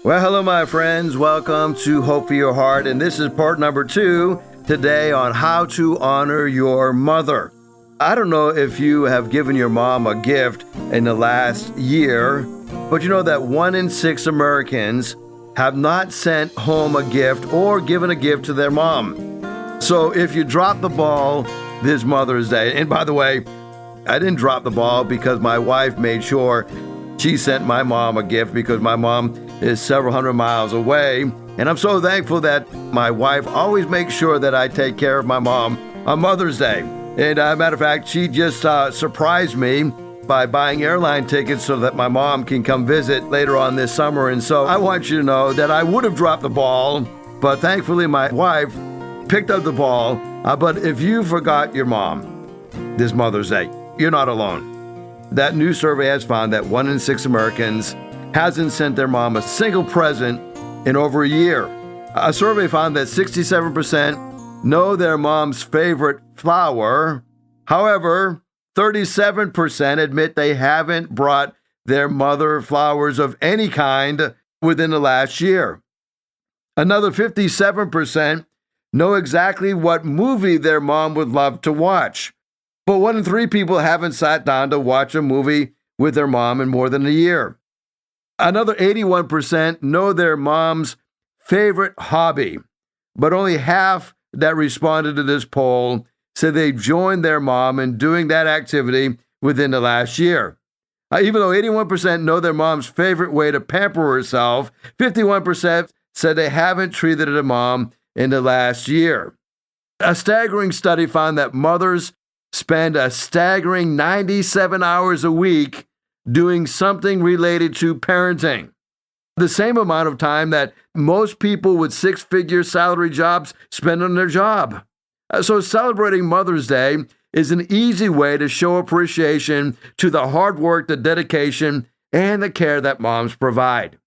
Well, hello, my friends. Welcome to Hope for Your Heart. And this is part number 2 today on how to honor your mother. I don't know if you have given your mom a gift in the last year, but you know that 1 in 6 Americans have not sent home a gift or given a gift to their mom. So if you drop the ball this Mother's Day, and by the way, I didn't drop the ball because my wife made sure she sent my mom a gift because my mom is several hundred miles away. And I'm so thankful that my wife always makes sure that I take care of my mom on Mother's Day. And matter of fact, she just surprised me by buying airline tickets so that my mom can come visit later on this summer. And so I want you to know that I would have dropped the ball, but thankfully my wife picked up the ball. But if you forgot your mom this Mother's Day, you're not alone. That new survey has found that 1 in 6 Americans hasn't sent their mom a single present in over a year. A survey found that 67% know their mom's favorite flower. However, 37% admit they haven't brought their mother flowers of any kind within the last year. Another 57% know exactly what movie their mom would love to watch. But 1 in 3 people haven't sat down to watch a movie with their mom in more than a year. Another 81% know their mom's favorite hobby, but only half that responded to this poll said they joined their mom in doing that activity within the last year. Even though 81% know their mom's favorite way to pamper herself, 51% said they haven't treated their mom in the last year. A staggering study found that mothers spend a staggering 97 hours a week doing something related to parenting. The same amount of time that most people with 6-figure salary jobs spend on their job. So celebrating Mother's Day is an easy way to show appreciation to the hard work, the dedication, and the care that moms provide.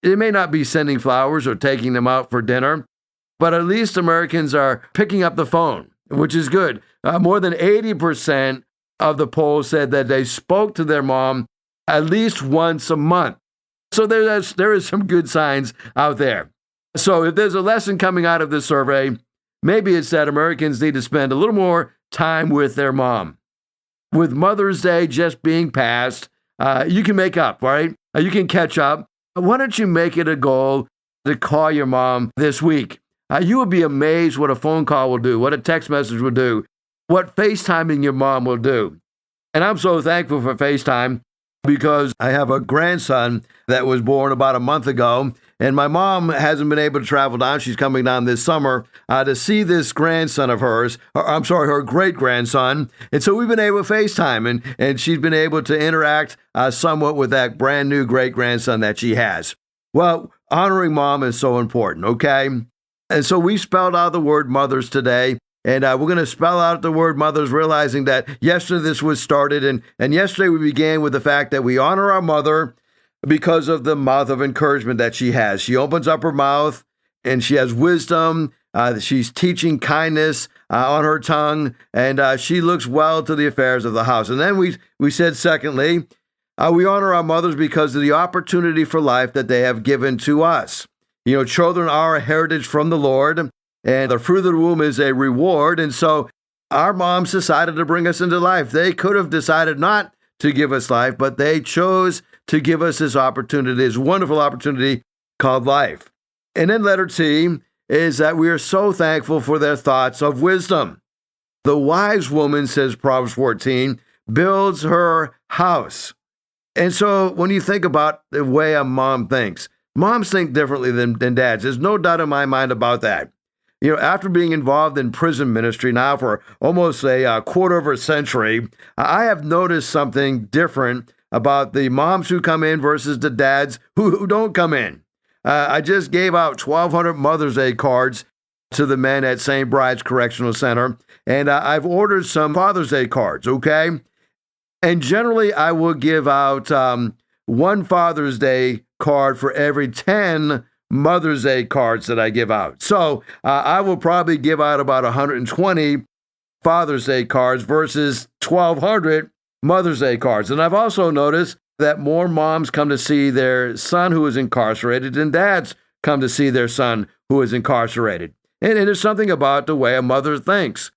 It may not be sending flowers or taking them out for dinner, but at least Americans are picking up the phone, which is good. More than 80% of the poll said that they spoke to their mom at least once a month. So there is some good signs out there. So if there's a lesson coming out of this survey, maybe it's that Americans need to spend a little more time with their mom. With Mother's Day just being passed, you can make up, right? You can catch up. Why don't you make it a goal to call your mom this week? You will be amazed what a phone call will do, what a text message will do, what FaceTiming your mom will do. And I'm so thankful for FaceTime because I have a grandson that was born about a month ago, and my mom hasn't been able to travel down. She's coming down this summer to see this grandson of hers, her great-grandson. And so we've been able to FaceTime, and she's been able to interact somewhat with that brand new great-grandson that she has. Well, honoring mom is so important, okay? And so we spelled out the word mothers today, and we're going to spell out the word mothers, realizing that yesterday this was started, and yesterday we began with the fact that we honor our mother because of the mouth of encouragement that she has. She opens up her mouth, and she has wisdom. She's teaching kindness on her tongue, and she looks well to the affairs of the house. And then we said, secondly, we honor our mothers because of the opportunity for life that they have given to us. You know, children are a heritage from the Lord, and the fruit of the womb is a reward. And so our moms decided to bring us into life. They could have decided not to give us life, but they chose to give us this opportunity, this wonderful opportunity called life. And then letter T is that we are so thankful for their thoughts of wisdom. The wise woman, says Proverbs 14, builds her house. And so when you think about the way a mom thinks, moms think differently than dads. There's no doubt in my mind about that. You know, after being involved in prison ministry now for almost a quarter of a century, I have noticed something different about the moms who come in versus the dads who don't come in. I just gave out 1,200 Mother's Day cards to the men at St. Bride's Correctional Center, and I've ordered some Father's Day cards, okay? And generally, I will give out one Father's Day card for every 10 Mother's Day cards that I give out. So I will probably give out about 120 Father's Day cards versus 1,200 Mother's Day cards. And I've also noticed that more moms come to see their son who is incarcerated than dads come to see their son who is incarcerated. And it is something about the way a mother thinks.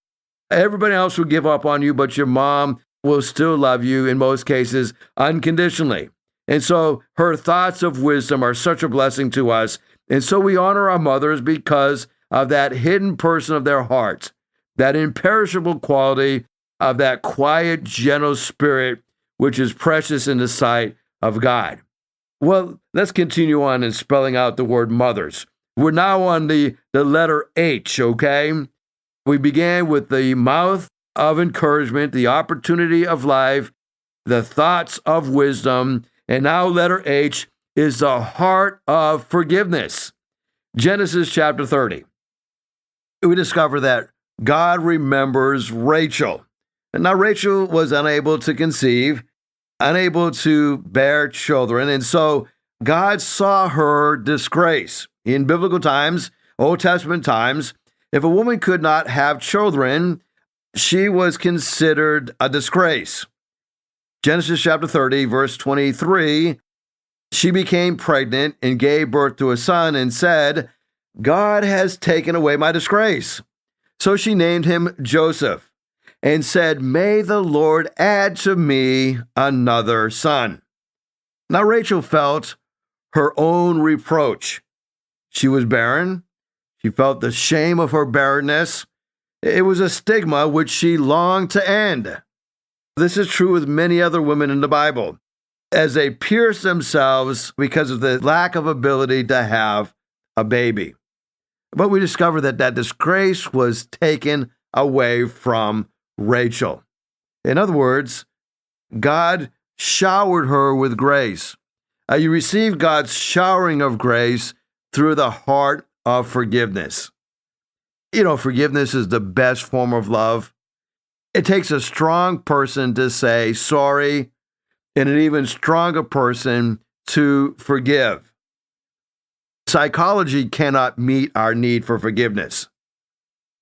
Everybody else will give up on you, but your mom will still love you, in most cases, unconditionally. And so her thoughts of wisdom are such a blessing to us. And so we honor our mothers because of that hidden person of their hearts, that imperishable quality of that quiet, gentle spirit, which is precious in the sight of God. Well, let's continue on in spelling out the word mothers. We're now on the letter H, okay? We began with the mouth of encouragement, the opportunity of life, the thoughts of wisdom, and now letter H is the heart of forgiveness. Genesis chapter 30. We discover that God remembers Rachel. And now Rachel was unable to conceive, unable to bear children, and so God saw her disgrace. In biblical times, Old Testament times, if a woman could not have children, she was considered a disgrace. Genesis chapter 30, verse 23, she became pregnant and gave birth to a son and said, God has taken away my disgrace. So she named him Joseph and said, may the Lord add to me another son. Now Rachel felt her own reproach. She was barren. She felt the shame of her barrenness. It was a stigma which she longed to end. This is true with many other women in the Bible, as they pierce themselves because of the lack of ability to have a baby. But we discover that that disgrace was taken away from Rachel. In other words, God showered her with grace. You receive God's showering of grace through the heart of forgiveness. You know, forgiveness is the best form of love. It takes a strong person to say sorry and an even stronger person to forgive. Psychology cannot meet our need for forgiveness.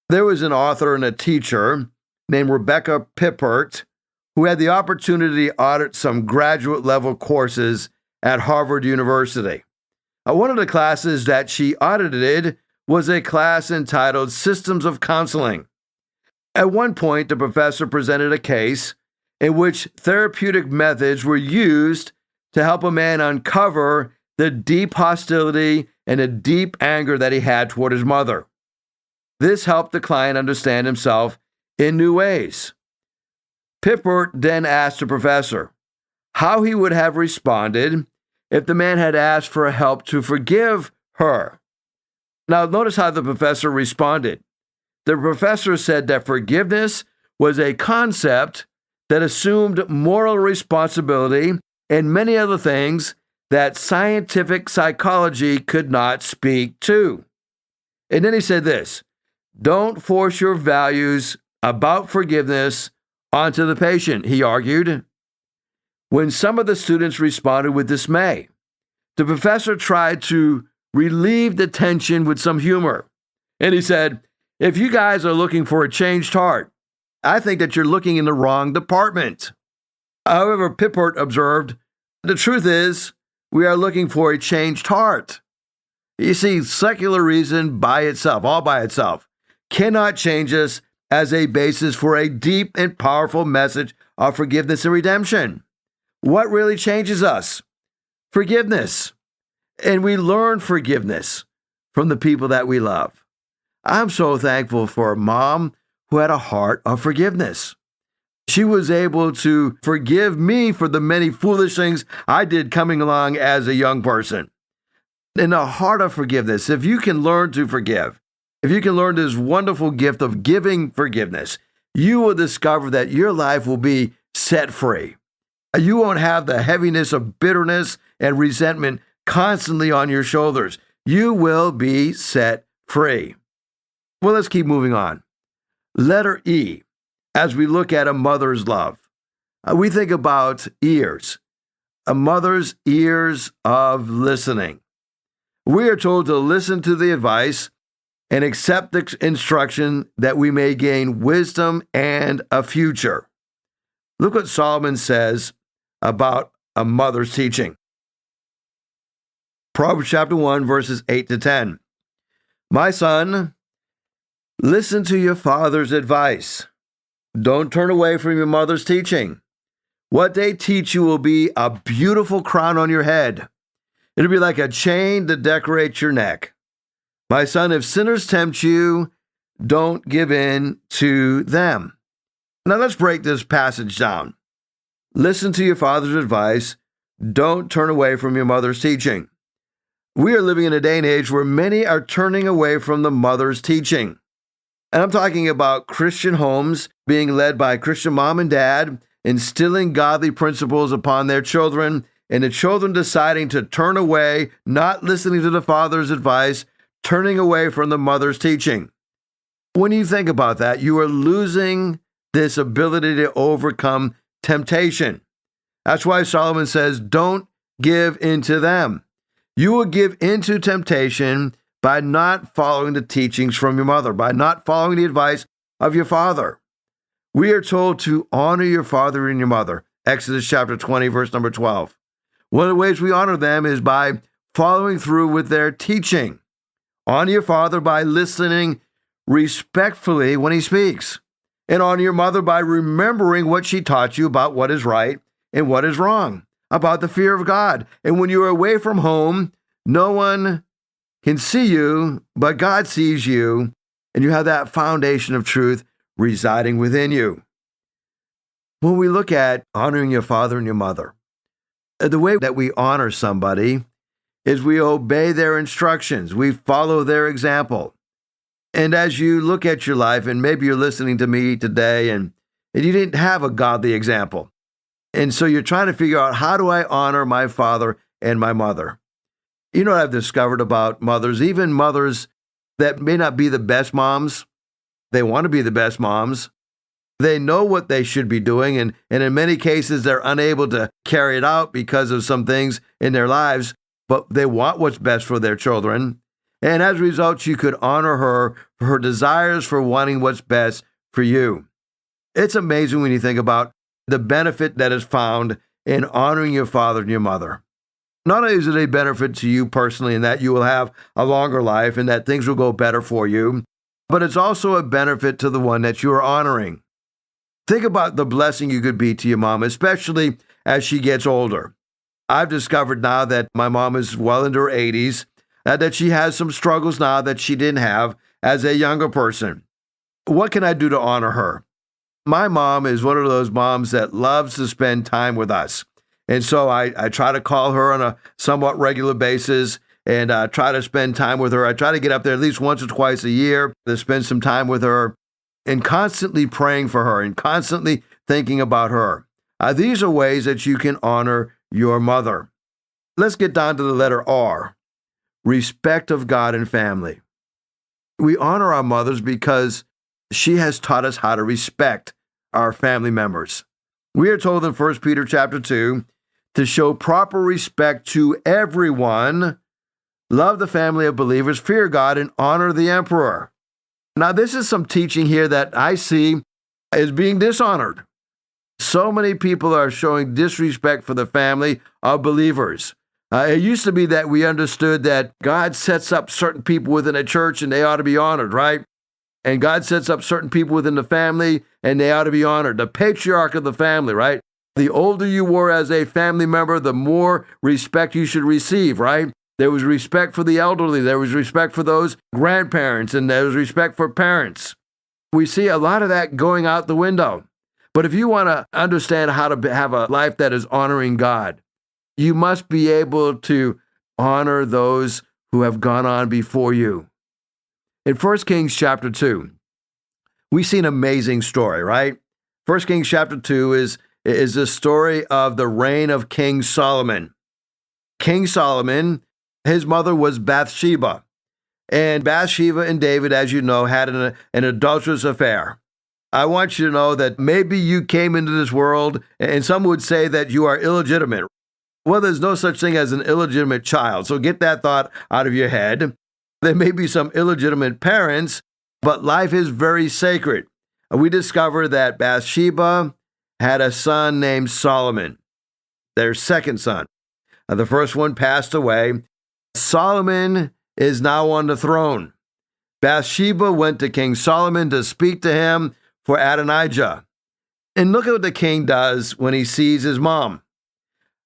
There was an author and a teacher named Rebecca Pippert who had the opportunity to audit some graduate level courses at Harvard University. One of the classes that she audited was a class entitled Systems of Counseling. At one point, the professor presented a case in which therapeutic methods were used to help a man uncover the deep hostility and the deep anger that he had toward his mother. This helped the client understand himself in new ways. Pippert then asked the professor how he would have responded if the man had asked for help to forgive her. Now, notice how the professor responded. The professor said that forgiveness was a concept that assumed moral responsibility and many other things that scientific psychology could not speak to. And then he said this, don't force your values about forgiveness onto the patient, he argued. When some of the students responded with dismay, the professor tried to relieve the tension with some humor. And he said, if you guys are looking for a changed heart, I think that you're looking in the wrong department. However, Pippert observed, the truth is, we are looking for a changed heart. You see, secular reason by itself, all by itself, cannot change us as a basis for a deep and powerful message of forgiveness and redemption. What really changes us? Forgiveness. And we learn forgiveness from the people that we love. I'm so thankful for a mom who had a heart of forgiveness. She was able to forgive me for the many foolish things I did coming along as a young person. In the heart of forgiveness, if you can learn to forgive, if you can learn this wonderful gift of giving forgiveness, you will discover that your life will be set free. You won't have the heaviness of bitterness and resentment constantly on your shoulders. You will be set free. Well, let's keep moving on. Letter E, as we look at a mother's love, we think about ears, a mother's ears of listening. We are told to listen to the advice and accept the instruction that we may gain wisdom and a future. Look what Solomon says about a mother's teaching. Proverbs chapter 1, verses 8 to 10. My son, listen to your father's advice. Don't turn away from your mother's teaching. What they teach you will be a beautiful crown on your head. It'll be like a chain to decorate your neck. My son, if sinners tempt you, don't give in to them. Now let's break this passage down. Listen to your father's advice. Don't turn away from your mother's teaching. We are living in a day and age where many are turning away from the mother's teaching. And I'm talking about Christian homes being led by Christian mom and dad, instilling godly principles upon their children, and the children deciding to turn away, not listening to the father's advice, turning away from the mother's teaching. When you think about that, you are losing this ability to overcome temptation. That's why Solomon says, don't give in to them. You will give into temptation by not following the teachings from your mother, by not following the advice of your father. We are told to honor your father and your mother. Exodus chapter 20, verse number 12. One of the ways we honor them is by following through with their teaching. Honor your father by listening respectfully when he speaks. And honor your mother by remembering what she taught you about what is right and what is wrong, about the fear of God. And when you are away from home, no one can see you, but God sees you, and you have that foundation of truth residing within you. When we look at honoring your father and your mother, the way that we honor somebody is we obey their instructions. We follow their example. And as you look at your life, and maybe you're listening to me today, and you didn't have a godly example. And so you're trying to figure out, how do I honor my father and my mother? You know what I've discovered about mothers, even mothers that may not be the best moms, they want to be the best moms. They know what they should be doing, and in many cases, they're unable to carry it out because of some things in their lives, but they want what's best for their children. And as a result, you could honor her for her desires for wanting what's best for you. It's amazing when you think about the benefit that is found in honoring your father and your mother. Not only is it a benefit to you personally in that you will have a longer life and that things will go better for you, but it's also a benefit to the one that you are honoring. Think about the blessing you could be to your mom, especially as she gets older. I've discovered now that my mom is well into her 80s, that she has some struggles now that she didn't have as a younger person. What can I do to honor her? My mom is one of those moms that loves to spend time with us. And so I try to call her on a somewhat regular basis and try to spend time with her. I try to get up there at least once or twice a year to spend some time with her and constantly praying for her and constantly thinking about her. These are ways that you can honor your mother. Let's get down to the letter R, respect of God and family. We honor our mothers because she has taught us how to respect our family members. We are told in 1 Peter chapter 2 to show proper respect to everyone, love the family of believers, fear God, and honor the emperor. Now, this is some teaching here that I see is being dishonored. So many people are showing disrespect for the family of believers. It used to be that we understood that God sets up certain people within a church and they ought to be honored, right? And God sets up certain people within the family and they ought to be honored. The patriarch of the family, right? The older you were as a family member, the more respect you should receive, right? There was respect for the elderly. There was respect for those grandparents, and there was respect for parents. We see a lot of that going out the window. But if you want to understand how to have a life that is honoring God, you must be able to honor those who have gone on before you. In 1 Kings chapter 2, we see an amazing story, right? 1 Kings chapter 2 is the story of the reign of King Solomon. King Solomon, his mother was Bathsheba. And Bathsheba and David, as you know, had an adulterous affair. I want you to know that maybe you came into this world, and some would say that you are illegitimate. Well, there's no such thing as an illegitimate child, so get that thought out of your head. There may be some illegitimate parents, but life is very sacred. We discover that Bathsheba had a son named Solomon. their second son. The first one passed away. Solomon is now on the throne. Bathsheba went to King Solomon to speak to him for Adonijah. And look at what the king does when he sees his mom.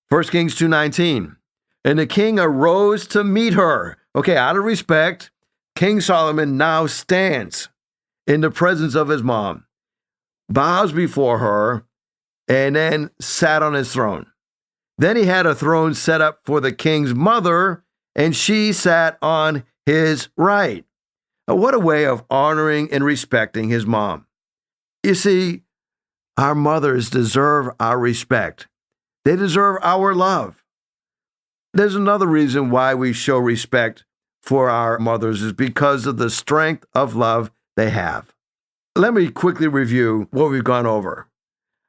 1 Kings 2:19. And the king arose to meet her. Okay, out of respect, King Solomon now stands in the presence of his mom, bows before her, and then sat on his throne. Then he had a throne set up for the king's mother, and she sat on his right. What a way of honoring and respecting his mom. You see, our mothers deserve our respect. They deserve our love. There's another reason why we show respect for our mothers is because of the strength of love they have. Let me quickly review what we've gone over.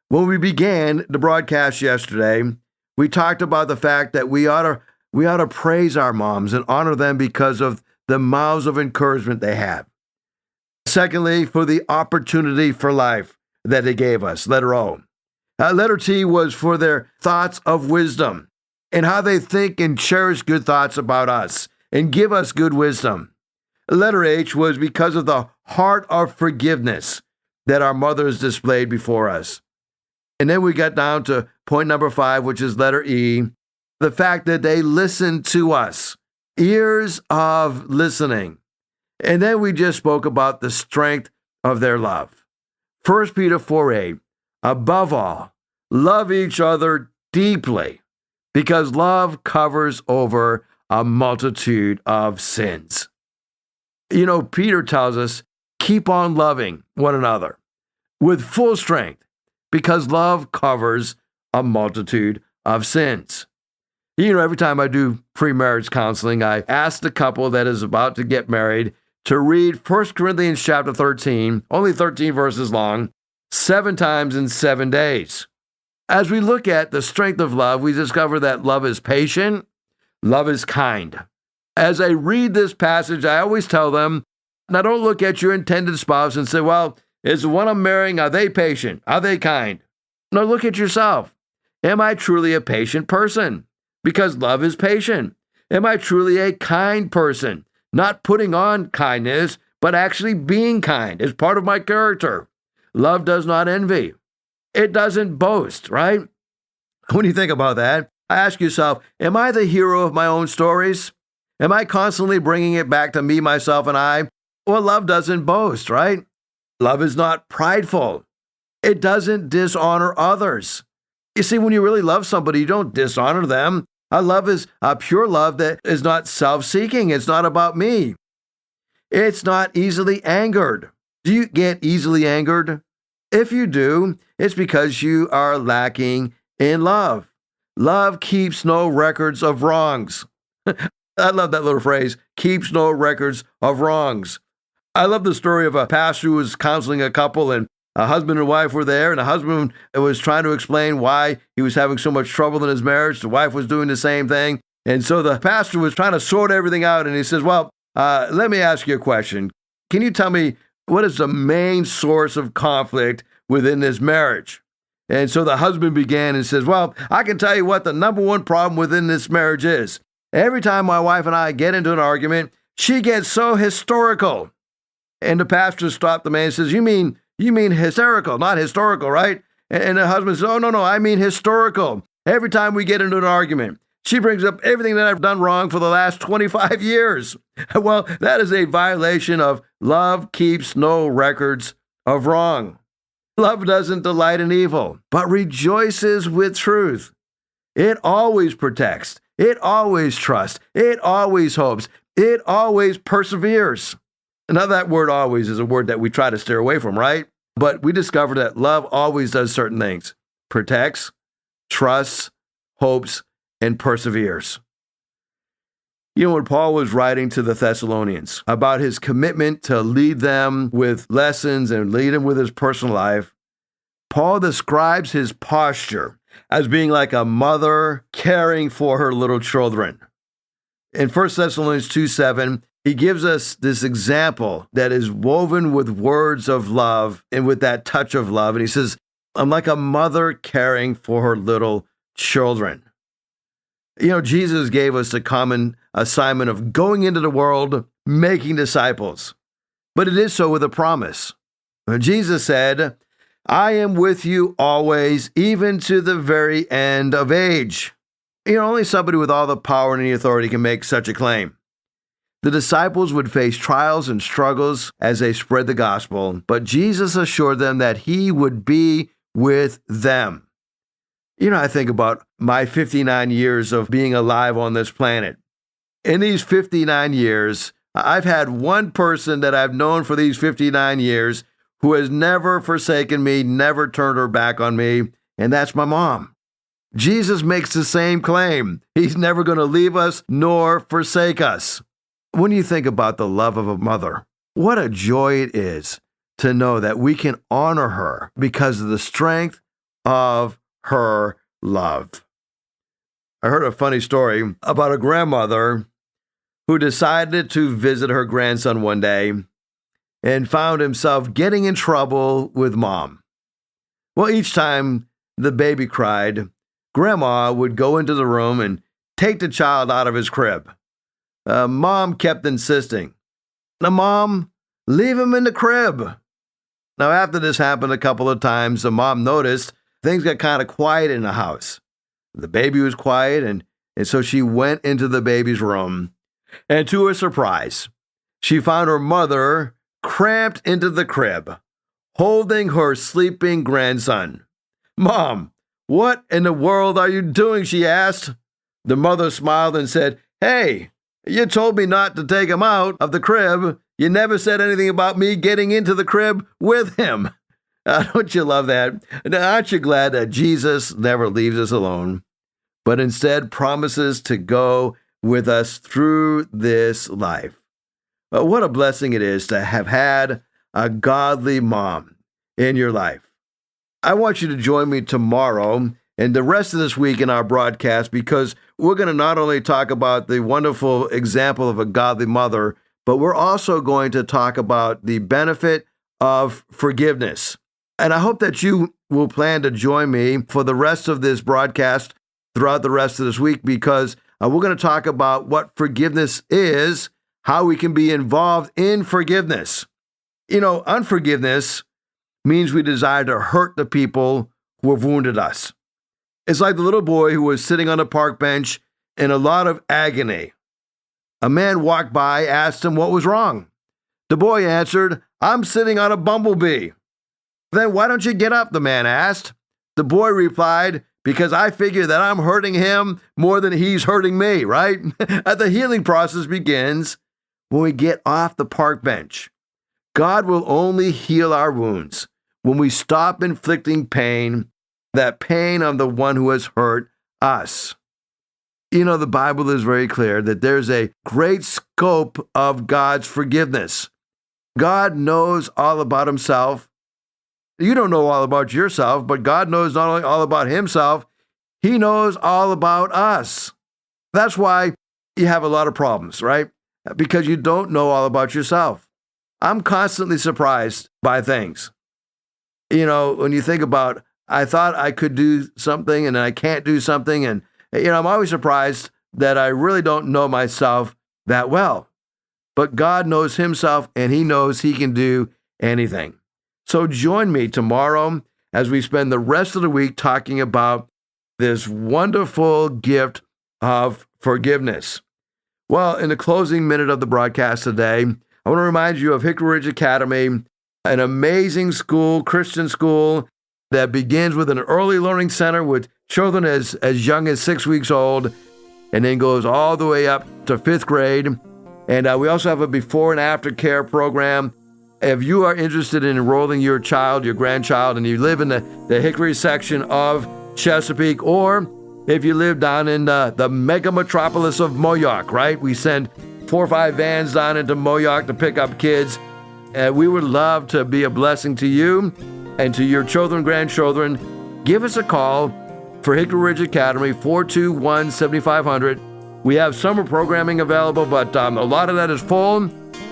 When we began the broadcast yesterday, we talked about the fact that we ought to praise our moms and honor them because of the mouths of encouragement they have. Secondly, for the opportunity for life that they gave us, letter O. Letter T was for their thoughts of wisdom and how they think and cherish good thoughts about us and give us good wisdom. Letter H was because of the heart of forgiveness that our mothers displayed before us. And then we got down to point number 5, which is letter E, the fact that they listened to us, ears of listening. And then we just spoke about the strength of their love. 1 Peter 4:8, above all, love each other deeply, because love covers over a multitude of sins. You know, Peter tells us, keep on loving one another with full strength, because love covers a multitude of sins. You know, every time I do pre-marriage counseling, I ask the couple that is about to get married to read 1 Corinthians chapter 13, only 13 verses long, 7 times in 7 days. As we look at the strength of love, we discover that love is patient, love is kind. As I read this passage, I always tell them, now don't look at your intended spouse and say, well, is the one I'm marrying, are they patient? Are they kind? No, look at yourself. Am I truly a patient person? Because love is patient. Am I truly a kind person? Not putting on kindness, but actually being kind is part of my character. Love does not envy. It doesn't boast, right? When you think about that, ask yourself, am I the hero of my own stories? Am I constantly bringing it back to me, myself, and I? Well, love doesn't boast, right? Love is not prideful. It doesn't dishonor others. You see, when you really love somebody, you don't dishonor them. Love is a pure love that is not self-seeking. It's not about me. It's not easily angered. Do you get easily angered? If you do, it's because you are lacking in love. Love keeps no records of wrongs. I love that little phrase, keeps no records of wrongs. I love the story of a pastor who was counseling a couple, and a husband and wife were there, and the husband was trying to explain why he was having so much trouble in his marriage. The wife was doing the same thing. And so the pastor was trying to sort everything out, and he says, well, let me ask you a question. Can you tell me what is the main source of conflict within this marriage? And so the husband began and says, well, I can tell you what the number one problem within this marriage is. Every time my wife and I get into an argument, she gets so hysterical. And the pastor stopped the man and says, you mean hysterical, not historical, right? And the husband says, oh, no, I mean historical. Every time we get into an argument, she brings up everything that I've done wrong for the last 25 years. Well, that is a violation of love keeps no records of wrong. Love doesn't delight in evil, but rejoices with truth. It always protects. It always trusts. It always hopes. It always perseveres. Now, that word always is a word that we try to steer away from, right? But we discovered that love always does certain things. Protects, trusts, hopes, and perseveres. You know, when Paul was writing to the Thessalonians about his commitment to lead them with lessons and lead them with his personal life, Paul describes his posture as being like a mother caring for her little children. In 1 Thessalonians 2:7, he gives us this example that is woven with words of love and with that touch of love. And he says, I'm like a mother caring for her little children. Jesus gave us the common assignment of going into the world, making disciples. But it is so with a promise. Jesus said, I am with you always, even to the very end of age. Only somebody with all the power and the authority can make such a claim. The disciples would face trials and struggles as they spread the gospel, but Jesus assured them that he would be with them. I think about my 59 years of being alive on this planet. In these 59 years, I've had one person that I've known for these 59 years who has never forsaken me, never turned her back on me, and that's my mom. Jesus makes the same claim. He's never going to leave us nor forsake us. When you think about the love of a mother, what a joy it is to know that we can honor her because of the strength of her love. I heard a funny story about a grandmother who decided to visit her grandson one day and found himself getting in trouble with mom. Well, each time the baby cried, Grandma would go into the room and take the child out of his crib. Mom kept insisting, "Now, Mom, leave him in the crib." Now, after this happened a couple of times, the mom noticed things got kind of quiet in the house. The baby was quiet, and so she went into the baby's room. And to her surprise, she found her mother cramped into the crib, holding her sleeping grandson. "Mom, what in the world are you doing?" she asked. The mother smiled and said, "Hey, you told me not to take him out of the crib. You never said anything about me getting into the crib with him." Don't you love that? Aren't you glad that Jesus never leaves us alone, but instead promises to go with us through this life? What a blessing it is to have had a godly mom in your life. I want you to join me tomorrow and the rest of this week in our broadcast, because we're going to not only talk about the wonderful example of a godly mother, but we're also going to talk about the benefit of forgiveness. And I hope that you will plan to join me for the rest of this broadcast throughout the rest of this week, because we're going to talk about what forgiveness is, how we can be involved in forgiveness. Unforgiveness means we desire to hurt the people who have wounded us. It's like the little boy who was sitting on a park bench in a lot of agony. A man walked by, asked him what was wrong. The boy answered, "I'm sitting on a bumblebee." "Then why don't you get up?" the man asked. The boy replied, "Because I figure that I'm hurting him more than he's hurting me," right? The healing process begins when we get off the park bench. God will only heal our wounds when we stop inflicting pain, that pain on the one who has hurt us. The Bible is very clear that there's a great scope of God's forgiveness. God knows all about himself. You don't know all about yourself, but God knows not only all about himself, he knows all about us. That's why you have a lot of problems, right? Because you don't know all about yourself. I'm constantly surprised by things. When you think about, I thought I could do something and I can't do something. And, I'm always surprised that I really don't know myself that well. But God knows himself, and he knows he can do anything. So join me tomorrow as we spend the rest of the week talking about this wonderful gift of forgiveness. Well, in the closing minute of the broadcast today, I want to remind you of Hickory Ridge Academy, an amazing school, Christian school, that begins with an early learning center with children as young as 6 weeks old, and then goes all the way up to 5th grade. And we also have a before and after care program. If you are interested in enrolling your child, your grandchild, and you live in the Hickory section of Chesapeake, or if you live down in the mega metropolis of Moyock, right? We send 4 or 5 vans down into Moyock to pick up kids. We would love to be a blessing to you and to your children, grandchildren. Give us a call for Hickory Ridge Academy, 421-7500. We have summer programming available, but a lot of that is full.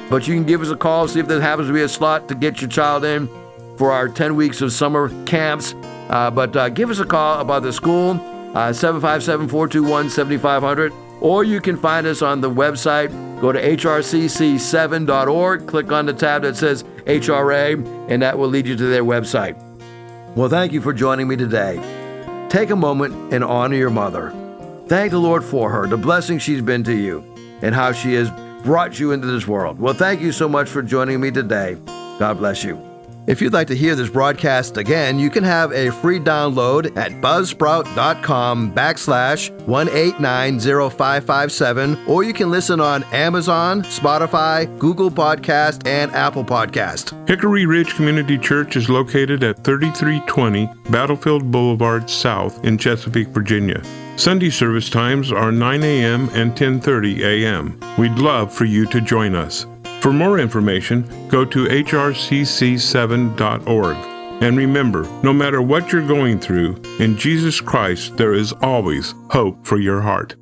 But you can give us a call, see if there happens to be a slot to get your child in for our 10 weeks of summer camps. But give us a call about the school. 757-421-7500, or you can find us on the website. Go to hrcc7.org, click on the tab that says HRA, and that will lead you to their website. Well, thank you for joining me today. Take a moment and honor your mother. Thank the Lord for her, the blessing she's been to you, and how she has brought you into this world. Well, thank you so much for joining me today. God bless you. If you'd like to hear this broadcast again, you can have a free download at buzzsprout.com/1890557, or you can listen on Amazon, Spotify, Google Podcast, and Apple Podcast. Hickory Ridge Community Church is located at 3320 Battlefield Boulevard South in Chesapeake, Virginia. Sunday service times are 9 a.m. and 10:30 a.m. We'd love for you to join us. For more information, go to hrcc7.org. And remember, no matter what you're going through, in Jesus Christ there is always hope for your heart.